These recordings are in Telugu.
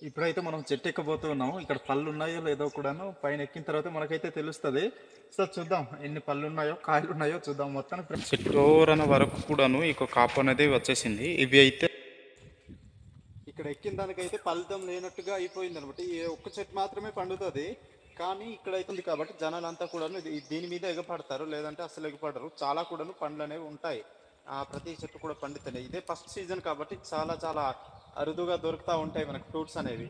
ఇప్పుడైతే మనం చెట్టు ఎక్కబోతున్నాం. ఇక్కడ పళ్ళు ఉన్నాయో లేదో కూడాను పైన ఎక్కిన తర్వాత మనకైతే తెలుస్తుంది. సో చూద్దాం ఎన్ని పళ్ళు ఉన్నాయో కాయలు ఉన్నాయో చూద్దాం. మొత్తానికి చెట్టోరన వరకు కూడాను ఇక కాపు అనేది వచ్చేసింది. ఇవి అయితే ఇక్కడ ఎక్కిన దానికైతే ఫలితం లేనట్టుగా అయిపోయింది అనమాట. ఈ ఒక్క చెట్టు మాత్రమే పండుతుంది. కానీ ఇక్కడ అవుతుంది కాబట్టి జనాలంతా కూడాను దీని మీద ఎగపడతారు, లేదంటే అసలు ఎగపడరు. చాలా కూడాను పండ్లు అనేవి ఉంటాయి. ప్రతి చెట్టు కూడా పండుతున్నాయి. ఇదే ఫస్ట్ సీజన్ కాబట్టి చాలా చాలా అరుదుగా దొరుకుతూ ఉంటాయి మనకు ఫ్రూట్స్ అనేవి.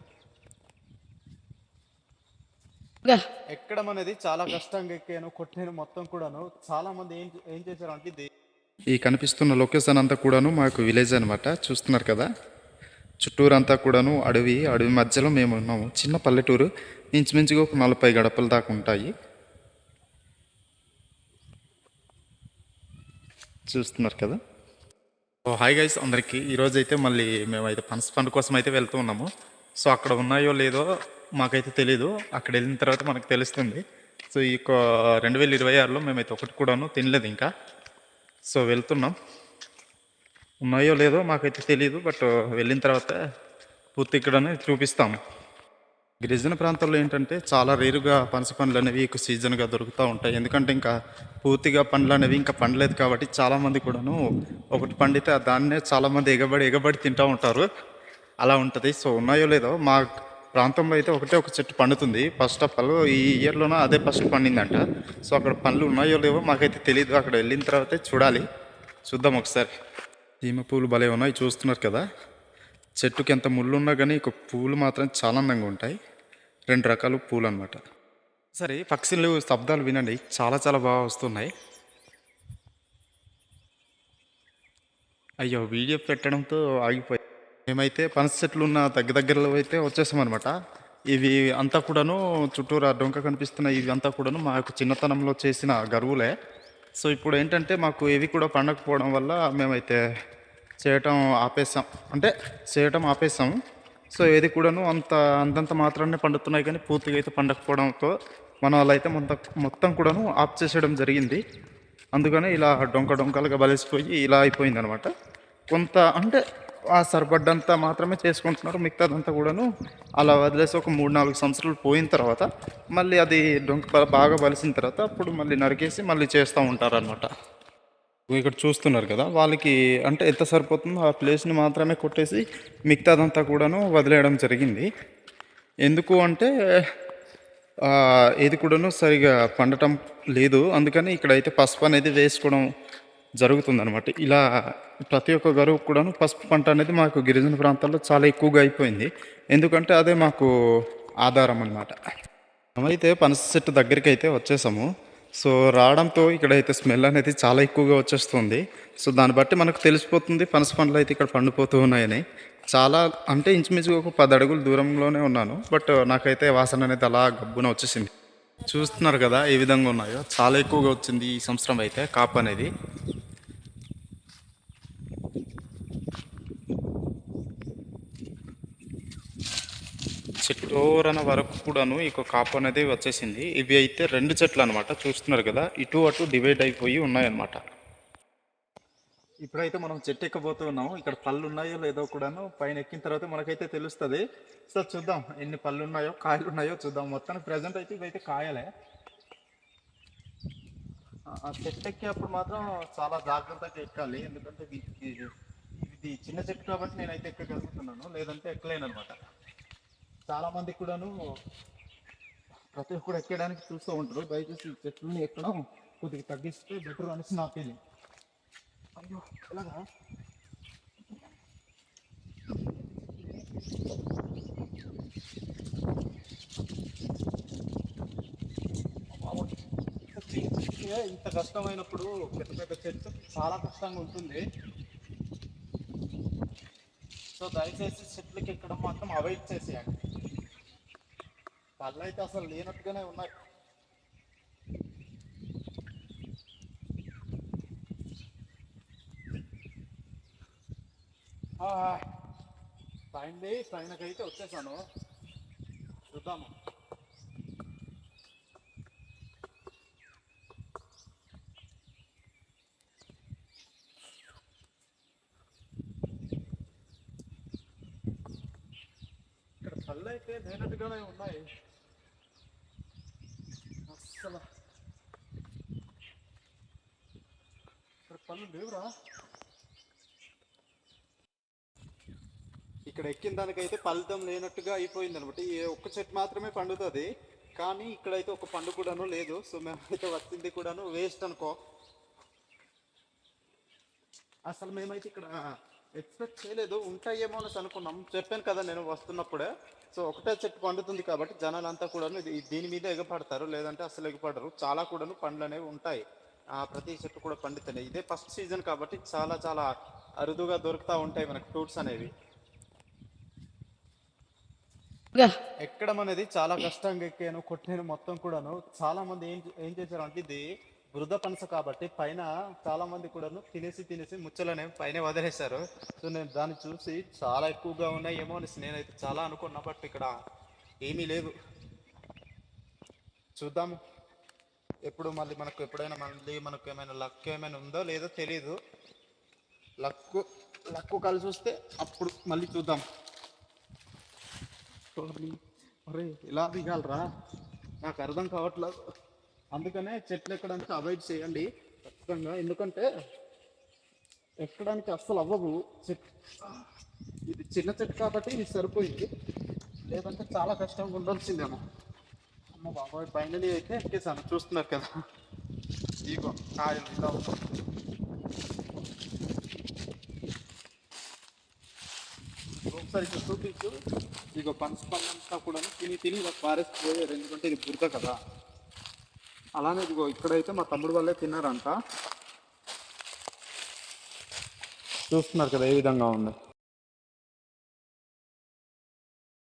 ఎక్కడం అనేది చాలా కష్టంగా ఎక్కాను, కొట్టాను మొత్తం కూడాను. చాలా మంది ఏం చేశారు అంటే ఈ కనిపిస్తున్న లొకేషన్ అంతా కూడాను మాకు విలేజ్ అనమాట. చూస్తున్నారు కదా, చుట్టూరంతా కూడాను అడవి మధ్యలో మేము ఉన్నాము. చిన్న పల్లెటూరు, ఇంచుమించుగా ఒక 40 గడపల దాకా ఉంటాయి. చూస్తున్నారు కదా. హాయ్ గైస్ అందరికీ. ఈరోజు అయితే మళ్ళీ మేమైతే పనస పండు కోసం అయితే వెళ్తూ ఉన్నాము. సో అక్కడ ఉన్నాయో లేదో మాకైతే తెలీదు, అక్కడ వెళ్ళిన తర్వాత మనకు తెలుస్తుంది. సో ఈ 2026లో మేమైతే ఒకటి కూడాను తినలేదు ఇంకా. సో వెళ్తున్నాం, ఉన్నాయో లేదో మాకైతే తెలీదు, బట్ వెళ్ళిన తర్వాత పూర్తి ఇక్కడనే చూపిస్తాము. గిరిజన ప్రాంతాల్లో ఏంటంటే చాలా రేరుగా పనస పండ్లు అనేవి ఎక్కువ సీజన్గా దొరుకుతూ ఉంటాయి. ఎందుకంటే ఇంకా పూర్తిగా పండ్లు అనేవి ఇంకా పండలేదు కాబట్టి చాలామంది కూడాను ఒకటి పండితే దాన్నే చాలామంది ఎగబడి తింటూ ఉంటారు. అలా ఉంటుంది. సో ఉన్నాయో లేదో మా ప్రాంతంలో అయితే ఒక చెట్టు పండుతుంది. ఫస్ట్ ఆఫ్ ఆల్ ఈ ఇయర్లోనూ అదే ఫస్ట్ పండిందంట. సో అక్కడ పండ్లు ఉన్నాయో లేవో మాకైతే తెలియదు. అక్కడ వెళ్ళిన తర్వాతే చూడాలి. చూద్దాం ఒకసారి. సీమ పూలు భలే ఉన్నాయి, చూస్తున్నారు కదా. చెట్టుకి ఎంత ముళ్ళు ఉన్నా కానీ ఇక పూలు మాత్రం చాలా అందంగా ఉంటాయి. 2 రకాల పూలు అనమాట. సరే పక్షులు శబ్దాలు వినండి, చాలా చాలా బాగా వస్తున్నాయి. అయ్యో వీడియో పెట్టడంతో ఆగిపోయి మేమైతే పనస చెట్లు ఉన్న దగ్గరలో అయితే వచ్చేసామన్నమాట. ఇవి అంతా కూడాను చుట్టూరా డొంక కనిపిస్తున్నాయి. ఇవి అంతా కూడాను మాకు చిన్నతనంలో చేసిన గరువులే. సో ఇప్పుడు ఏంటంటే మాకు ఇవి కూడా పండకపోవడం వల్ల మేమైతే చేయటం ఆపేసాం. సో ఏది కూడాను అంతంత మాత్రాన్ని పండుతున్నాయి, కానీ పూర్తిగా అయితే పండకపోవడంతో మన వాళ్ళైతే మొత్తం కూడాను ఆఫ్ చేసేయడం జరిగింది. అందుకనే ఇలా డొంకలుగా బలిసిపోయి ఇలా అయిపోయింది అనమాట. కొంత అంటే ఆ సరిపడ్డంతా మాత్రమే చేసుకుంటున్నారు, మిగతాదంతా కూడాను అలా వదిలేసి ఒక 3-4 సంవత్సరాలు పోయిన తర్వాత మళ్ళీ అది బాగా బలిసిన తర్వాత అప్పుడు మళ్ళీ నరికేసి మళ్ళీ చేస్తూ ఉంటారనమాట. ఇక్కడ చూస్తున్నారు కదా, వాళ్ళకి అంటే ఎంత సరిపోతుందో ఆ ప్లేస్ని మాత్రమే కొట్టేసి మిగతాదంతా కూడాను వదిలేయడం జరిగింది. ఎందుకు అంటే ఏది కూడాను సరిగా పండటం లేదు. అందుకని ఇక్కడైతే పసుపు అనేది వేసుకోవడం జరుగుతుందనమాట. ఇలా ప్రతి ఒక్క గరువు కూడాను పసుపు పంట అనేది మాకు గిరిజన ప్రాంతాల్లో చాలా ఎక్కువగా అయిపోయింది. ఎందుకంటే అదే మాకు ఆధారం అన్నమాట. మేమైతే పనస చెట్టు దగ్గరికి అయితే వచ్చేసాము. సో రావడంతో ఇక్కడైతే స్మెల్ అనేది చాలా ఎక్కువగా వచ్చేస్తుంది. సో దాన్ని బట్టి మనకు తెలిసిపోతుంది పనస పండ్లు అయితే ఇక్కడ పండిపోతూ ఉన్నాయని. చాలా అంటే ఇంచుమించుగా ఒక 10 అడుగుల దూరంలోనే ఉన్నాను, బట్ నాకైతే వాసన అనేది అలా గబ్బున వచ్చేసింది. చూస్తున్నారు కదా ఏ విధంగా ఉన్నాయో, చాలా ఎక్కువగా వచ్చింది ఈ సంవత్సరం అయితే కాపు అనేది. చెట్టోరన వరకు కూడాను ఇక కాపు అనేది వచ్చేసింది. ఇవి అయితే 2 చెట్లు అనమాట. చూస్తున్నారు కదా, ఇటు అటు డివైడ్ అయిపోయి ఉన్నాయన్నమాట. ఇప్పుడైతే మనం చెట్టు ఎక్కబోతున్నాం. ఇక్కడ పళ్ళు ఉన్నాయో లేదో కూడాను పైన ఎక్కిన తర్వాత మనకైతే తెలుస్తుంది. సో చూద్దాం ఎన్ని పళ్ళు ఉన్నాయో కాయలు ఉన్నాయో చూద్దాం. మొత్తానికి ప్రజెంట్ అయితే ఇవైతే కాయలే. చెట్టు ఎక్కేటప్పుడు మాత్రం చాలా జాగ్రత్తగా ఎక్కాలి, ఎందుకంటే ఇది చిన్న చెట్టు కాబట్టి నేనైతే ఎక్కగలుగుతున్నాను, లేదంటే ఎక్కలేను అనమాట. చాలా మంది కూడాను ప్రతి ఒక్కరు ఎక్కడానికి చూస్తూ ఉంటారు. దయచేసి చెట్లని ఎక్కడం కొద్దిగా తగ్గిస్తే బెటర్ అనేసి నా ఫీలింగ్. అయ్యో ఎలాగా ఇంత కష్టమైనప్పుడు పెద్ద చెట్టు చాలా కష్టంగా ఉంటుంది. సో దయచేసి చెట్లకి ఎక్కడం మాత్రం అవాయిడ్ చేసేయండి. పళ్ళు అయితే అసలు లేనట్టుగానే ఉన్నాయి. పైనకైతే వచ్చేసాను, చూద్దాము. ఇక్కడ పళ్ళు అయితే లేనట్టుగానే ఉన్నాయి అస్సలు. ఇక్కడ పళ్ళు లేవురా. ఇక్కడ ఎక్కిన దానికైతే ఫలితం లేనట్టుగా అయిపోయింది అనమాట. ఈ ఒక్క చెట్టు మాత్రమే పండుతుంది, కానీ ఇక్కడైతే ఒక పండు కూడాను లేదు. సో మేమైతే వచ్చింది కూడాను వేస్ట్ అనుకో. అసలు మేమైతే ఇక్కడ ఎక్స్పెక్ట్ చేయలేదు, ఉంటాయేమో అని అనుకున్నాం. చెప్పాను కదా నేను వస్తున్నప్పుడే. సో ఒకటే చెట్టు పండుతుంది కాబట్టి జనాలంతా కూడాను దీని మీద ఎగపడతారు, లేదంటే అసలు ఎగపడరు. చాలా కూడాను పండ్లు అనేవి ఉంటాయి, ప్రతి చెట్టు కూడా పండుతున్నాయి. ఇదే ఫస్ట్ సీజన్ కాబట్టి చాలా చాలా అరుదుగా దొరుకుతూ ఉంటాయి మనకు ఫ్రూట్స్ అనేవి. ఎక్కడం అనేది చాలా కష్టంగా ఎక్కాను, కొట్టాను మొత్తం కూడాను. చాలా మంది ఏం చేశారు అంటే, ఇది బురద పనస కాబట్టి పైన చాలా మంది కూడాను తినేసి ముచ్చలనే పైన వదిలేశారు. సో నేను దాన్ని చూసి చాలా ఎక్కువగా ఉన్నాయి ఏమో అనేసి నేనైతే చాలా అనుకున్నా, బట్ ఇక్కడ ఏమీ లేదు. చూద్దాము ఎప్పుడు మళ్ళీ మనకు ఎప్పుడైనా మనకు ఏమైనా లక్ ఏమైనా ఉందో లేదో తెలీదు. లక్కు కలిసి వస్తే అప్పుడు మళ్ళీ చూద్దాం. అరే ఇలా దిగాలరా, నాకు అర్థం కావట్లేదు. అందుకనే చెట్లు ఎక్కడానికి అవాయిడ్ చేయండి ఖచ్చితంగా, ఎందుకంటే ఎక్కడానికి అస్సలు అవ్వవు. ఇది చిన్న చెట్టు కాబట్టి ఇది సరిపోయింది, లేదంటే చాలా కష్టంగా ఉండాల్సిందేమో. అమ్మ బాబాయ్, ఫైనలీ అయితే ఎక్కేసాను. చూస్తున్నారు కదా, ఇగో కాయలు ఇలా ఒకసారి ఇక్కడ చూపించు. ఇక పనస పళ్ళంతా కూడా తిని పారేసిపోయారు, ఎందుకంటే ఇది బురద కదా. అలానే ఇదిగో ఇక్కడైతే మా తమ్ముడు వాళ్ళే తిన్నారంట. చూస్తున్నారు కదా ఏ విధంగా ఉంది.